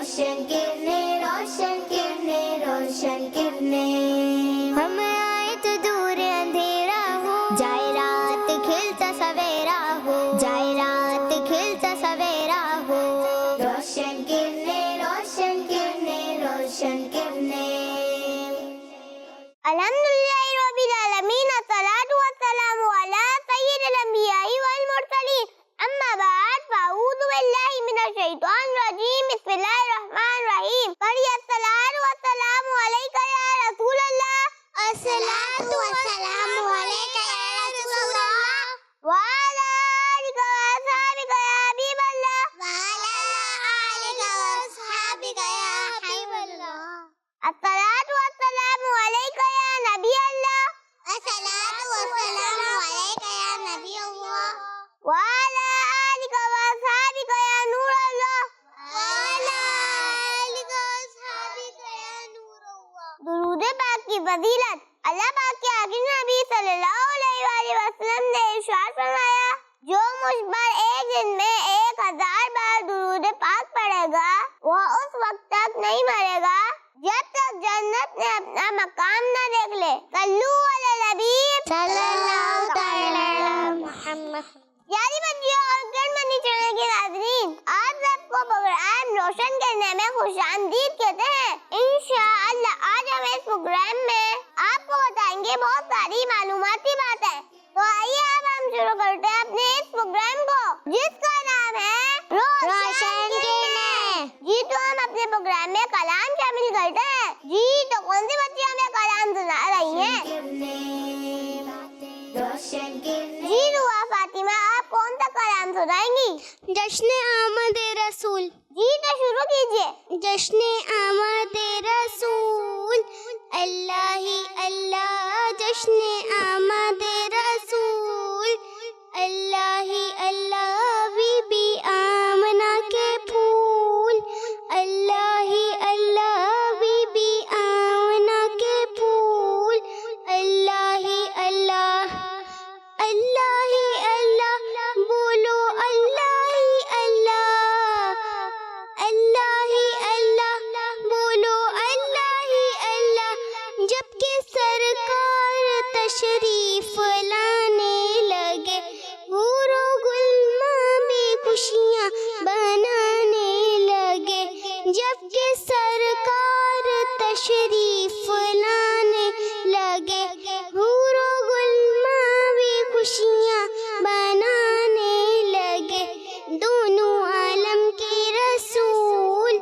रोशन किरणें, रोशन किरणें, रोशन किरणें। हम आए तो दूर अंधेरा हो, जाए रात खिलता सवेरा हो, जाए रात खिलता सवेरा हो। रोशन किरणें, रोशन किरणें, रोशन किरणें। अल्हम्दुलिल्लाहि रब्बिल आलमीन, अस्सलातु वस्सलामु अला सय्यिदिल अंबिया'i वल मुरसलीन, अम्मा बाद, फ़अऊज़ु बिल्लाहि मिनश शैतानिर रजीम, बिस्मिल्लाहिर रहमानिर रहीम। पढ़िए अस्सलातु वस्सलामु अलैका या रसूलल्लाह, अस्सलातु वस्सलामु अलैका या रसूलल्लाह, व अला आलिका व अस्हाबिका या हबीबल्लाह, व अला आलिका व अस्हाबिका या हबीबल्लाह। अस्सलातु वस्सलामु अलैका या नबी अल्लाह, अस्सलातु वस्सलामु अलैका या नबी अल्लाह, व अला आलिका व अस्हाबिका या नूर अल्लाह, व अला आलिका व अस्हाबिका या नूर अल्लाह। दुरूद पाक की फजीलत। अल्लाह पाक के आखिरी नबी सल्लल्लाहु अलैहि वसल्लम ने इरशाद फरमाया, जो मुझ पर एक दिन में 1000 बार दुरूद पाक पढ़ेगा वह उस वक्त तक नहीं मरेगा जब तक जन्नत में अपना मकाम न देख ले। सल्लू अला नबी सल्लल्लाहु अलैहि मुहम्मद। यारी बच्चियों और गणमनी चैनल के नाज़रीन, आप सबको प्रोग्राम रोशन करने में खुशामदीद कहते हैं। इंशाअल्लाह आज हम इस प्रोग्राम में आपको बताएंगे बहुत सारी मालूमाती बातें। तो आइए अब हम शुरू करते हैं अपने इस प्रोग्राम को, जिसका नाम है रोशन किरणें। जी तो हम अपने प्रोग्राम में कलाम शामिल करते हैं। जी तो कौन सी बच्ची हमें कलाम सुना रही है? जी दुआ फातिमा, आप कौन सा कलाम सुनाएंगी? जश्न आमद रसूल। जी तो शुरू कीजिए। जश्न आमद रसूल, अल्लाह ही अल्लाह, जश्न आमद रसूल, अल्लाह ही अल्लाह, बीबी आमना के फूल, अल्लाह ही अल्लाह, बीबी आमना के फूल, अल्लाह ही अल्लाह, अल्लाह ही अल्लाह, बोलो अल्लाह ही अल्लाह, अल्लाह ही अल्लाह, बोलो अल्लाह ही अल्लाह। जबकि सरकार तशरीफ लाने लगे, हूरो गुलमा भी खुशियाँ बनाने लगे। जबकि सरकार तशरीफ लाने लगे, हूरो गुलमा भी खुशियाँ बनाने लगे। दोनों आलम के रसूल,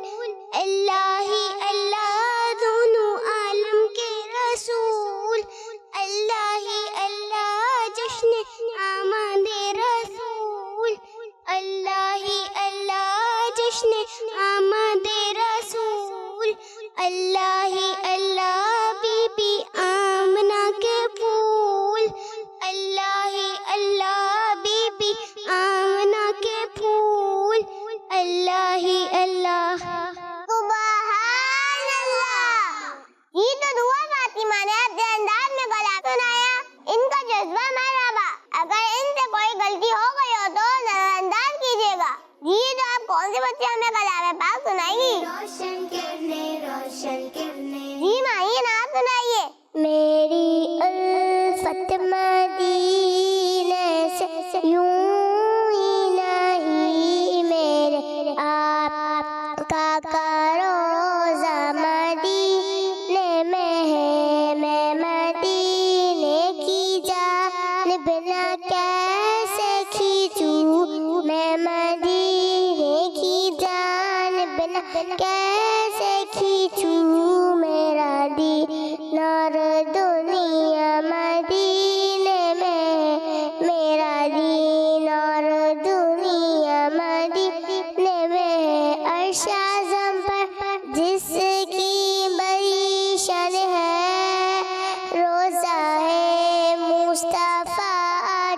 अल्लाह ही अल्लाह, दोनों आलम के रसूल, अल्लाह ही अल्लाह, जश्न आमद रसूल, अल्लाह ही अल्लाह, जश्न आमद रसूल, अल्लाह ही अल्लाह, बीबी आमना के फूल, अल्लाह ही अल्लाह, बीबी आमना के फूल, अल्लाह ही अल्लाह। सुभान अल्लाह। जी तो दुआ फातिमा ने अपने अंदाज में कलाम सुनाया। इनका जज्बा मरहबा। अगर इनसे कोई गलती हो गई हो तो नजरअंदाज कीजिएगा। जी तो आप कौन से बच्चे हमें कलाम पाक सुनाएंगी? रोशन किरणें, रोशन किरणें। जी माहिन आप सुनाइए। मेरी उल्फत मदीने से यूं ही नहीं, मेरे आपका रोज़ा मदीने में है। मैं मदीने की जानिब न कैसे खींचूं, मैं मदीने की जानिब न कैसे खींचूं। मेरा दीनार दुनिया मदीने में, मेरा दीनार दुनिया मदीने में है। अर्श आज़म पर जिसकी बड़ी शान है, रोज़ा है मुस्तफ़ा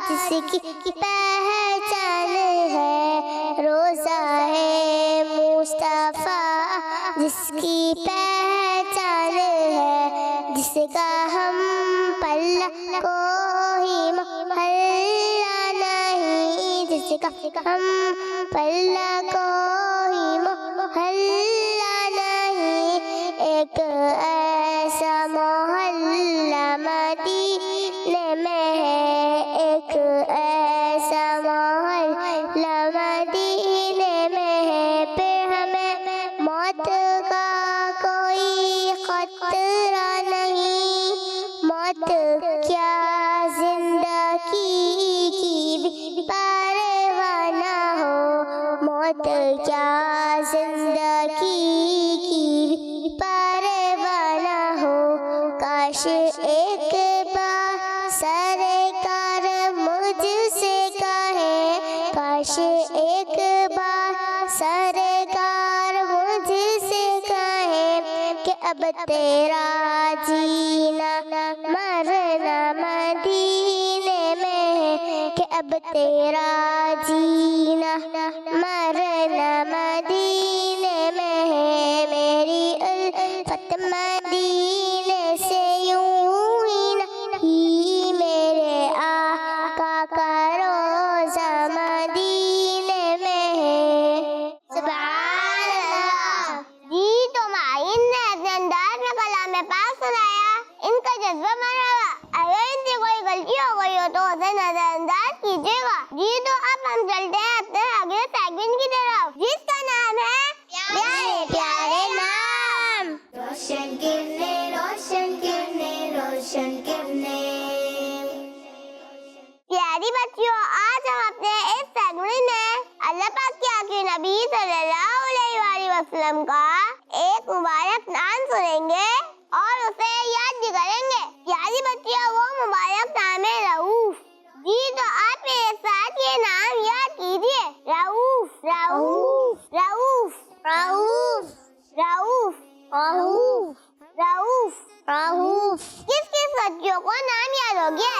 जिसकी पहचान है। रोज़ा है मुस्तफ़ा जिसकी पहचान है, जिसका हम पल्ला कोई मोहल्ला नहीं, जिसका हम पल्ला कोई मोहल्ला ऐसा मोहल्ला मदीने में है, एक ऐसा मोहल्ला मदीने में है। फिर हमें मौत का कोई खतरा नहीं, मौत क्या जिंदगी की भी परवाह न हो, मौत क्या जिंदगी की भी परवाह न हो। काश एक बार सरकार मुझसे कहे, काश एक बार सरकार मुझसे कहे कि अब तेरा जीना मरना मदीने में है, कि अब तेरा जीना मरना मदीने में है। मेरी उल्फत मदीने से यूं ही नहीं, मेरे आका का रोज़ा मदीने में है। सुभान अल्लाह। जी तो माइन ने अपने अंदाज में कलाम पाक सुनाया, इनका जज्बा मरहबा। अगर इनसे कोई गलती हो गई हो तो उसे नजरअंदाज कीजिएगा। जी तो अब हम चलते हैं अपने अगले सेगमेंट की तरफ, जिसका नाम है प्यारे प्यारे नाम। रोशन किरने, रोशन किरने, रोशन किरने। प्यारी बच्चियों, आज हम अपने इस सेगमेंट में अल्लाह पाक के आखिरी नबी सल्लल्लाहु अलैहि वसल्लम का एक मुबारक नाम सुनेंगे और उसे याद भी करेंगे। प्यारी बच्चियों, वो मुबारक नाम है रऊफ। जी तो आप मेरे साथ ये नाम याद कीजिए, रऊफ रऊफ रऊफ रऊफ रऊफ रऊफ रऊफ रऊफ। किस किस बच्चियों को नाम याद हो गया?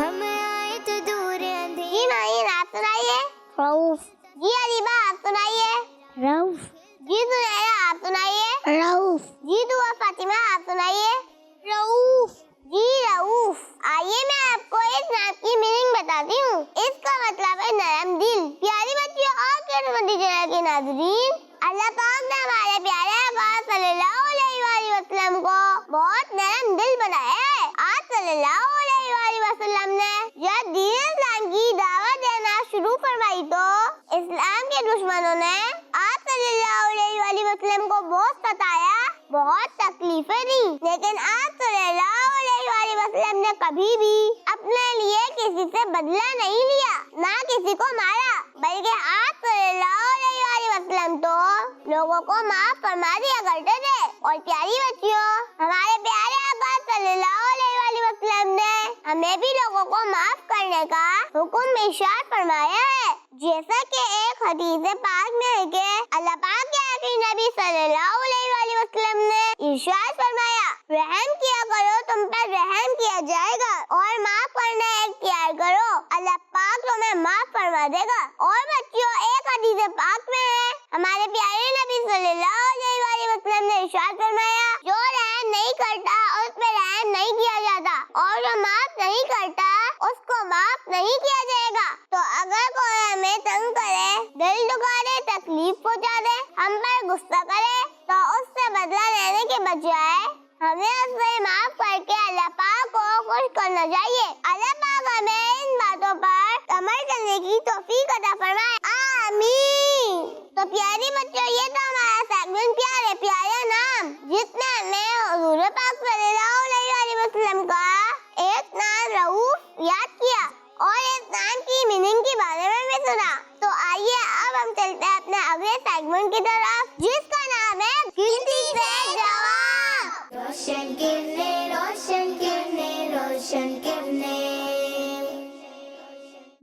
हम आए तो दूर अंधेरे। जी माइन, आप सुनाइए। रऊफ। जी अलीबा, आप सुनाइए। रऊफ। जी सुनैरा, आप सुनाइए। रऊफ। जी दुआ फातिमा, आप सुनाइए। रऊफ। जी रऊफ। आइए मैं आपको इस नाम की मीनिंग बताती हूँ। इसका मतलब है नरम दिल। प्यारी बच्चियों और किस्मती चैनल के नाज़रीन, अल्लाह पाक ने हमारे प्यारे आका सल्लल्लाहु अलैहि वसल्लम को बहुत नरम दिल बनाया है। आज सल्लल्लाहु अलैहि वसल्लम ने जब दीन इस्लाम की दावत देना शुरू फरमाई तो इस्लाम के दुश्मनों ने आज सल्लल्लाहु अलैहि वसल्लम को बहुत सताया, बहुत तकलीफें दी, लेकिन आज सल्लल्लाहु अलैहि वसल्लम ने कभी भी अपने लिए किसी से बदला नहीं लिया, ना किसी को मारा, बल्कि आज सल्लल्लाहु अलैहि वसल्लम तो लोगों को माफ फरमा दिया करते थे। और प्यारी बच्चियों, हमारे प्यारे आका सल्लल्लाहु अलैहि वसल्लम ने हमें भी लोगों को माफ करने का हुक्म इरशाद फरमाया है। जैसा कि एक हदीस पाक में है कि अल्लाह पाक के आखिरी नबी सल्लल्लाहु अलैहि वसल्लम ने इरशाद फरमाया, रहम किया करो, तुम पर रहम किया जाएगा, और माफ करना इख्तियार करो, अल्लाह पाक तुम्हें माफ फरमा देगा। और बच्चियों, एक हदीस पाक में है, हमारे प्यारे नबी सल्लल्लाहु अलैहि वसल्लम ने इरशाद फरमाया, जो रहम नहीं करता उस पर रहम नहीं किया जाता, और जो माफ नहीं करता उसको माफ नहीं किया जाएगा। तो अगर कोई हमें तंग करे, दिल दुखाए, तकलीफ पहुंचा दे, हम पर गुस्सा करे, तो उससे बदला लेने के बजाय हमें उससे माफ करके अल्लाह पाक को खुश करना चाहिए। अल्लाह पाक हमें इन बातों पर अमल करने की तौफीक अता फरमाए, आमीन। तो प्यारी बच्चों, ये तो हमारा सेगमेंट प्यारे प्यारे नाम, जिसमें हमें हुजूर पाक सल्लल्लाहु अलैहि वसल्लम का एक नाम रऊफ याद किया और इस नाम की मीनिंग के बारे में भी सुना। तो आइए अब हम चलते हैं अपने अगले सेगमेंट की तरफ, जिसका नाम है गिनती से जवाब। रोशन किरने, रोशन किरने, रोशन किरने।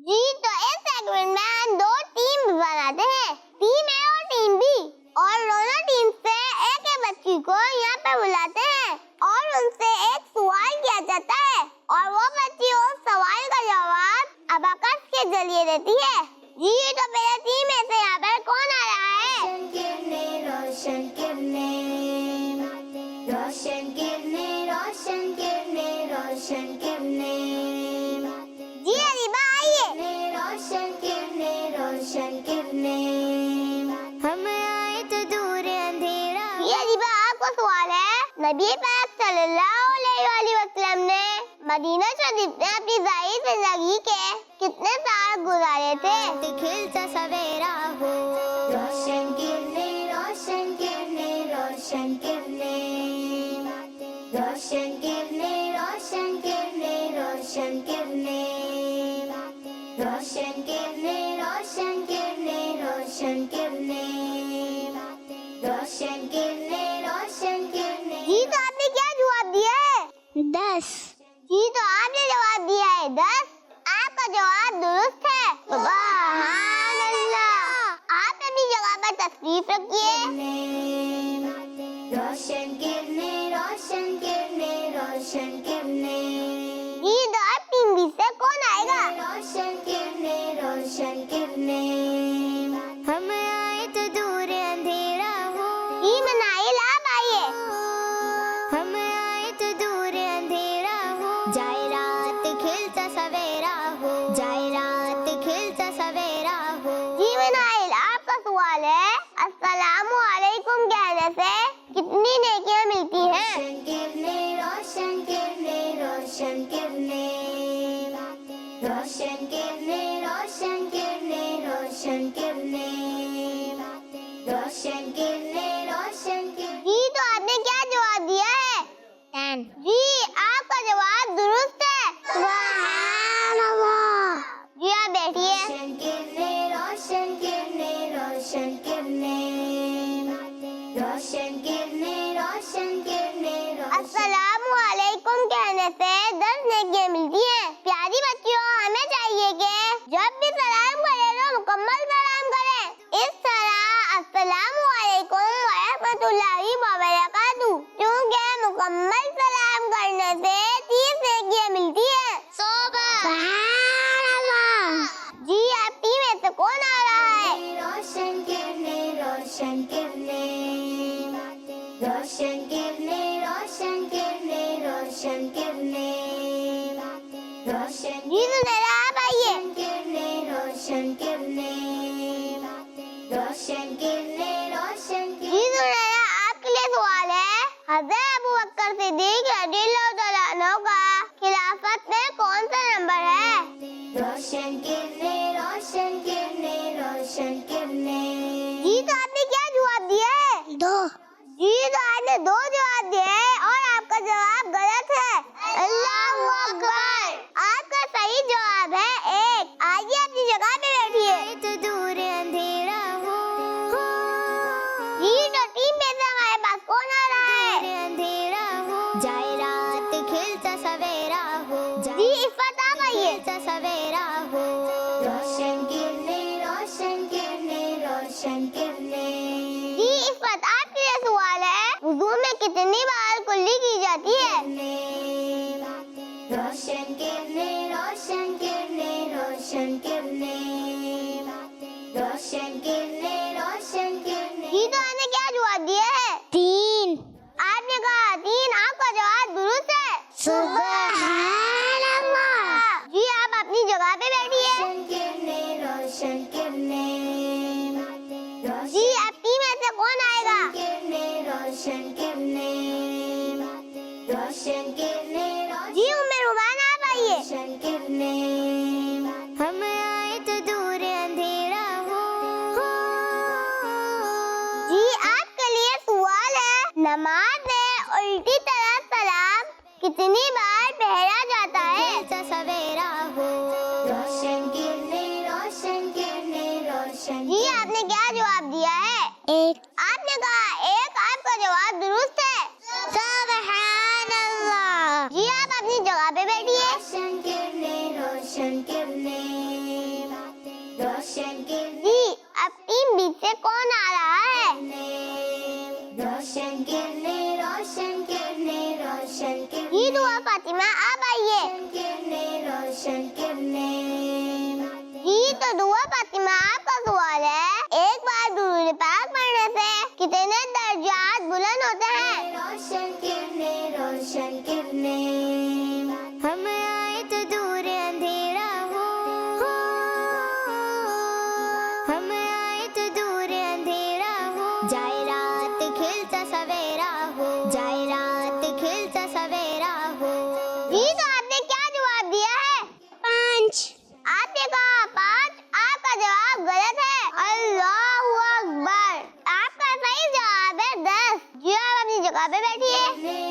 जी तो इस सेगमेंट में हम दो टीम बनाते हैं, टीम ए और टीम बी, और दोनों टीम से एक एक बच्ची को यहाँ पे बुलाते हैं और उनसे एक सवाल किया जाता है, और वो बच्ची उस सवाल का जवाब अबाकस के जरिए देती है। जी तो पहले टीम में से यहाँ पर कौन आ रहा है? रोशन किरने, रोशन किरने, रोशन किरने, रोशन किरने, रोशन किरने। जी अलीबा, आइए। रोशन किरने, रोशन किरने। हम आए तो दूर अंधेरा। जी अलीबा, आपको नबी पाक सल्लल्लाहु अलैहि वसल्लम ने मदीना शरीफ में अपनी ज़ाहिर जिंदगी के कितने साल गुजारे थे? खिलता सवेरा हो, रोशन किरने, रोशन किरने, रोशन किरने, रोशन किरने, रोशन किरने, रोशन किरने, रोशन किरने, रोशन किरने, रोशन किरने, रोशन किरने, रोशन किरने। जी तो आपने क्या जवाब दिया है? 10। जी तो आपने जवाब दिया है 10। आपका जवाब दुरुस्त है। सुभान अल्लाह। आप अपनी जगह पर तशरीफ रखिए। रोशन किरने, रोशन किरने, रोशन किरने। जी तो अब टीम बी से कौन आएगा? रोशन किरने, रोशन किरने। हम आए तो दूर अंधेरा हो। जी मनाइल आप आइए। हम आए तो दूर अंधेरा हो, जाए रात खिलता सवेरा हो, जाए रात खिलता सवेरा हो। जी मनाइल आपका सवाल है, अस्सलामु अलैकुम कहने से कितनी नेकियां मिलती हैं? रोशन किरने, रोशन किरने, रोशन किरने, रोशन किरने, रोशन किरने, रोशन किरने, रोशन किरने, रोशन किरने। जी तो आपने क्या जवाब दिया है? 10। जी आपका जवाब दुरुस्त है। सुभान अल्लाह। जी आप बैठिए। रोशन किरने, रोशन किरने, रोशन किरने, रोशन किरने, रोशन किरने, अस्सलामु अलैकुम कहने से 10 नेकियां मिलती हैं। प्यारी बच्चियों, हमें चाहिए कि जब भी सलाम करें तो मुकम्मल सलाम करें। इस तरह अस्सलामु अलैकुम व रहमतुल्लाहि व बरकातुहू, क्योंकि मुकम्मल सलाम करने से 30 नेकियां मिलती हैं। सुभान अल्लाह। जी आप टीम में से कौन आ रहा है? रोशन किरने, रोशन किरने, रोशन किरने, रोशन किरने, रोशन किरने, रोशन जी सुनहरा आप आइए। किरने, रोशन किरने, रोशन किरने, रोशन जी सुनहरा आपके लिए सवाल है, हज़रत अबू बकर सिद्दीक रज़ियल्लाहु तआला अन्हु का खिलाफत में कौन सा नंबर है? रोशन किरने, रोशन किरने, रोशन किरने। जी तो आपने क्या जवाब दिया है? 2। जी तो आपने 2 जवाब दिए हैं और आपका जवाब गलत है। अल्लाहू अकबर। आपका सही जवाब है 1। आइए अपनी जगह पे बैठिए। तो दूर अंधेरा हो, जी तो टीम में से हमारे पास कौन आ रहा है? दूर अंधेरा हो, जाए रात खिलता सवेरा हो, जी इफ़त आप आइए। खिलता सवेरा हो। रोशन किरने, रोशन किरने, रोशन किरने। जी इफ़त आपके लिए सवाल है, वुज़ू में कितनी बार कुल्ली की जाती है? रोशन किरने, रोशन किरने, रोशन किरने, रोशन किरने, रोशन किरने। जी तो आपने क्या जवाब दिया है? 3। आपने कहा 3। आपका जवाब दुरुस्त है। सुभान अल्लाह। जी आप अपनी जगह पे बैठिए। रोशन किरने, रोशन किरने, जी अब टीम में से कौन आएगा? किरने, रोशन किरने, रोशन किरने, जी उम्मे रुमान आप आइए। रोशन किरने। हम आए तो दूर अंधेरा हो, जी आपके लिए सवाल है, नमाज में उल्टी तरफ सलाम कितनी बार पढ़ा जाता है? खिलता सवेरा हो, रोशन किरने, रोशन किरने, रोशन। जी आपने क्या जवाब दिया है? 1। आपने कहा 1। आपका जवाब दुरुस्त है। सुभान अल्लाह। जी आप अपनी जगह पे बैठिए। रोशन किरने, रोशन किरने, रोशन किरने, जी अब टीम बी से कौन आ रहा है? रोशन किरने, रोशन किरने, रोशन किरने। जी दुआ फातिमा आप आइए। किरने, रोशन किरने। जी तो दुआ फातिमा आपका सवाल है, एक बार दुरूद पाक पढ़ने से कितने दर्जात बुलंद होते हैं? रोशन किरने, रोशन किरने। हम आए तो दूर अंधेरा हो, हम आए तो दूर अंधेरा हो, जाए रात खिलता सवेरा हो, जाए रात जगह पे बैठिए।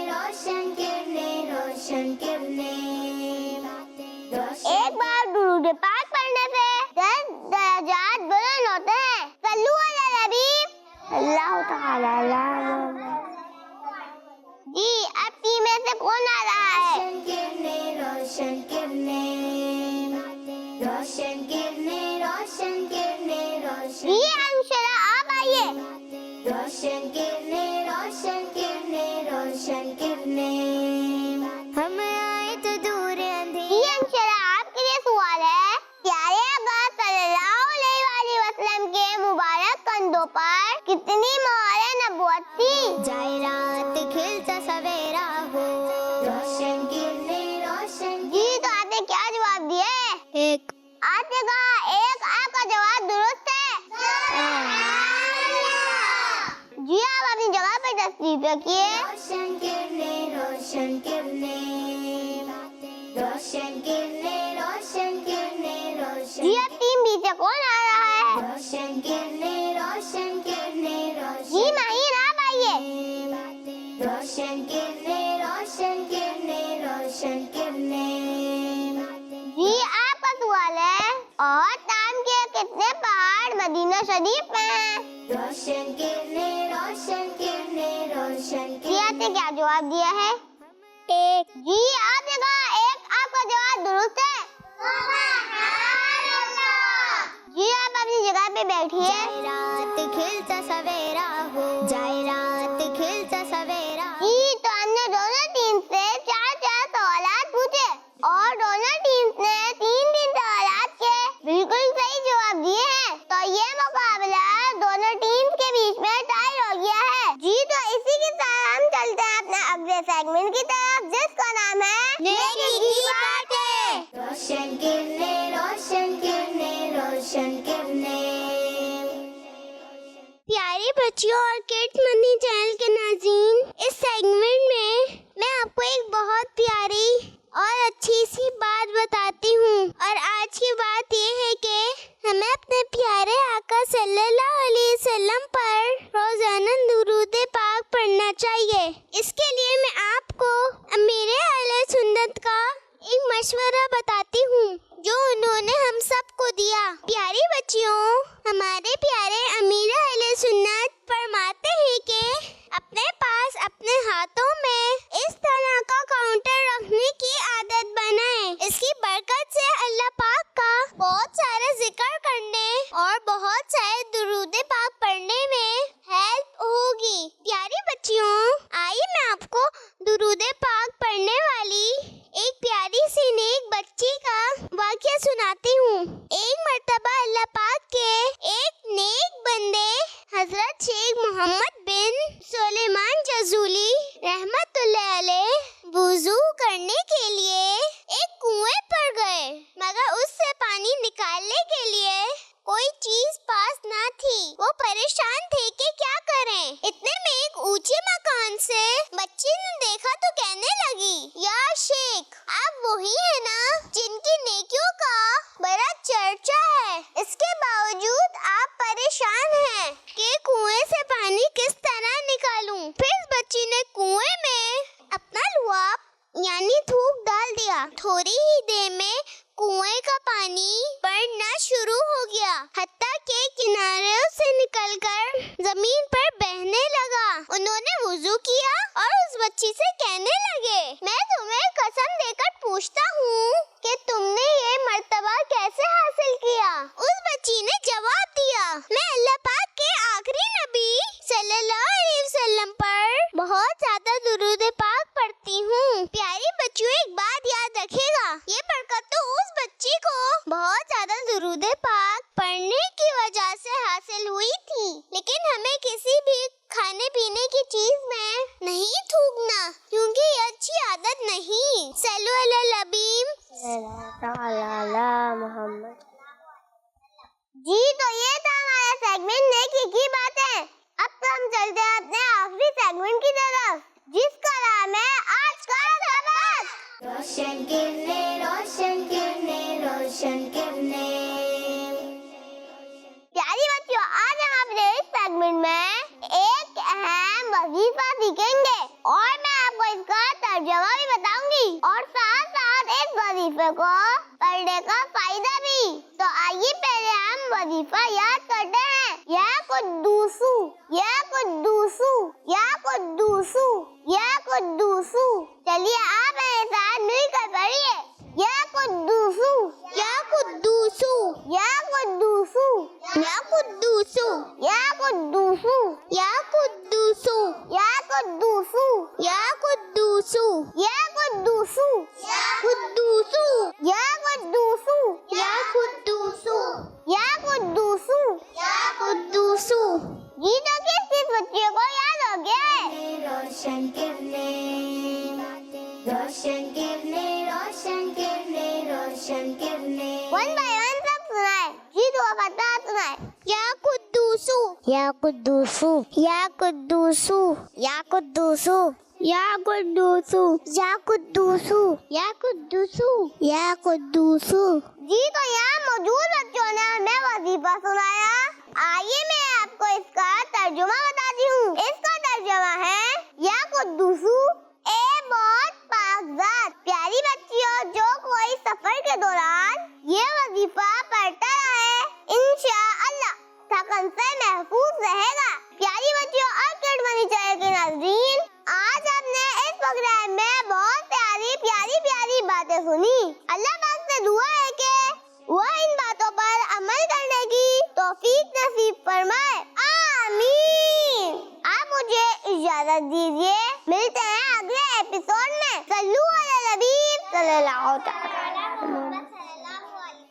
रोशन किरणें, रोशन किरणें, एक बार दुरूद पाक पढ़ने से 10 दर्जात बुलंद होते हैं। सल्लू अला नबी अल्लाह ताला जी। अब टीम में से कौन आ रहा है? रोशन किरणें, रोशन किरणें, रोशन किरणें, रोशन किरणें, रोशन जी अंशरा आप आइए। रोशन किरणें, रोशन किरणें, रोशन किरणें, हम आए तो दूर अंधेरे। जी अंशरा आपके लिए सवाल है। प्यारे आका सल्लल्लाहु अलैहि वसल्लम के मुबारक कंधों पर कितनी मोहर नबुवत थी? जाए रात खिलता सवेरा हो, रोशन किरणें, रोशन। जी तो आपने क्या जवाब दिया है? एक। आपने कहा एक। आपका जवाब दुरुस्त है। जी आप अपनी जगह पे तशरीफ रखिए। रोशन किरणें, रोशन किरणें, रोशन किरणें, रोशन किरणें, रोशन। जी अब टीम बी से कौन आ रहा है? रोशन किरणें, रोशन किरणें, रोशन। जी माहिर आप आइए। रोशन किरणें, रोशन किरणें, रोशन किरणें, जी आपका सवाल है। और ताम के कितने पहाड़ मदीना शरीफ में हैं? रोशन किरणें, रोशन किरणें, रोशन जी आपने क्या जवाब दिया है? एक। जी आपने कहा एक। आपका जवाब दुरुस्त है। जी आप अपनी जगह पे बैठिए। जाए रात खिलता सवेरा हो, जाए रात खिलता सवेरा। जी तो हमने दोनों टीम से 4-4 सवालात पूछे और दोनों टीम ने 3-3 सवालात के बिल्कुल सही जवाब दिए हैं। तो ये मुकाबला दोनों टीम के बीच में टाई हो गया है। जी तो इसी के साथ हम चलते हैं अपने अगले सेगमेंट की तरफ, जिसका नाम है नेकी की बातें। रोशन किरणें, रोशन किरणें, रोशन किरणें। प्यारे बच्चों और किड्स मनी चैनल के नाज़रीन, इस सेगमेंट में मैं आपको एक बहुत प्यारी और अच्छी सी बात बताती हूँ। और आज की बात ये है कि हमें अपने प्यारे आका सल्लल्लाहु अलैहि वसल्लम पर रोजाना दुरूद पाक पढ़ना चाहिए। इसके लिए मैं आपको मेरे अहले सुन्नत का एक मशवरा बताती हूँ जो उन्होंने हम सबको दिया। प्यारी बच्चियों, हमारे प्यारे अमीर अहले सुन्नत फरमाते हैं कि अपने पास अपने हाथों में इस तरह का काउंटर रखने की आदत बनाएं। इसकी बरकत से अल्लाह पाक का बहुत सारे जिक्र करने और बहुत सारे दुरूद पाक पढ़ने में हेल्प होगी। प्यारी बच्चियों, आइए मैं आपको दुरूद पाक पढ़ने वाली एक प्यारी सी नेक बच्ची का वाक़या सुनाती हूँ। एक मर्तबा अल्लाह पाक के एक नेक बंदे हजरत शेख मोहम्मद बिन सुलेमान जजूली रहमतुल्लाह अलैह वुजू करने के लिए एक कुएं पर गए, मगर उससे पानी निकालने के लिए कोई चीज पास ना थी। वो परेशान थे कि क्या करें। इतने में एक ऊंचे मकान से बच्ची ने देखा तो कहने लगी, या शेख, आप वही है ना जिनकी नेकियों का बड़ा चर्चा है। इसके बावजूद आप परेशान हैं कि कुएं से पानी किस तरह निकालूं। फिर बच्ची ने कुएं में अपना लुआब यानी थूक डाल दिया। थोड़ी ही देर में कुएं का पानी बढ़ना शुरू हो गया, हत्ता के किनारे से निकलकर जमीन पर बहने लगा। उन्होंने वुजू किया और उस बच्ची से कहने लगे, मैं तुम्हें कसम देकर पूछता हूँ कि तुमने ये मर्तबा कैसे हासिल किया। उस बच्ची ने जवाब दिया, मैं अल्लाह पाक के आखिरी नबी सल्लल्लाहु अलैहि वसल्लम पर बहुत ज्यादा दुरूद पाक पढ़ती हूँ। प्यारी बच्चियों, एक बात याद रखेगा, ये बरकत तो उस बच्ची को बहुत ज्यादा दुरूद पाक पढ़ने की वजह से हासिल हुई थी, लेकिन हमें किसी भी खाने पीने की चीज में नहीं थूकना, क्योंकि ये अच्छी आदत नहीं। सल्लु अला नबी मोहम्मद। जी तो ये था हमारा सेगमेंट नेकी की बातें। अब तो हम चलते हैं अपने आखिरी सेगमेंट की तरफ, जिसका नाम है आज का सबक। रोशन किरणें, रोशन किरणें, रोशन किरणें। प्यारी बच्चों, आज हम अपने इस सेगमेंट में एक अहम वजीफा सीखेंगे। सूरह को पढ़ने का फायदा भी। तो आइए पहले हम वजीफा याद करते हैं। या कुद्दूसु, या कुद्दूसु, या कुद्दूसु, या कुद्दूसु। चलिए आप मेरे साथ मिलकर पढ़िए। या कुद्दूसु, या कुद्दूसु, या कुद्दूसु, या कुद्दूसु, या कुद्दूसु, या कुद्दूसु, या कुद्दूसु, या कुद्दूसु, या कुद्दूसु, कुद्दूसु, या कुद्दूसु, या कुद्दूसु, या कुद्दूसु। या कुद्दूसु। जी तो किस बच्चे को याद हो गया है? रोशन किरने, रोशन किरने, रोशन किरने, रोशन किरने। वन बाय वन सब सुनाए। जी तो पता सुनाए। या कुद्दूसु, या कुद्दूसु, या कुद्दूसु, या कुद्दूसु, या कुद्दूसु, या कुद्दूसु, या कुद्दूसु, या कुद्दूसु। जी तो यहाँ मौजूद बच्चों ने हमें वजीफा सुनाया। आइए मैं आपको इसका तर्जुमा बताती हूँ। इसका तर्जुमा है या कुद्दूसु, ए बहुत पाकज़ात प्यारी बच्चियों, जो कोई सफर के दौरान ये वजीफा पढ़ता रहे, इंशाअल्लाह थकन से महफूज रहेगा। प्यारी बच्चियों और किड मनी चैनल के नाज़रीन, आज हमने इस प्रोग्राम में बहुत प्यारी बातें सुनी। अल्लाह पाक से दुआ है कि वह इन बातों पर अमल करने की तौफीक नसीब फरमाए। आमीन। आप मुझे इजाजत दीजिए, मिलते हैं अगले एपिसोड में। सल्लू अला नबी सल्लल्लाहु अलैहि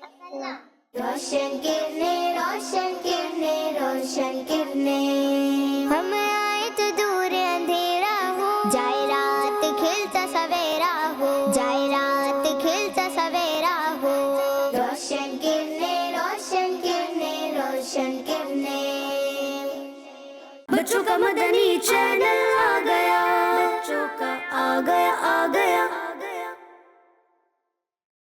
वसल्लम। रोशन किरने, रोशन किरने, रोशन किरने। हम आए तो दूर अंधेरा हो, जाए रात खिलता सवेरा हो, जाए रात खिलता सवेरा हो। रोशन किरने, रोशन किरने, रोशन किरने। बच्चों का मदनी चैनल।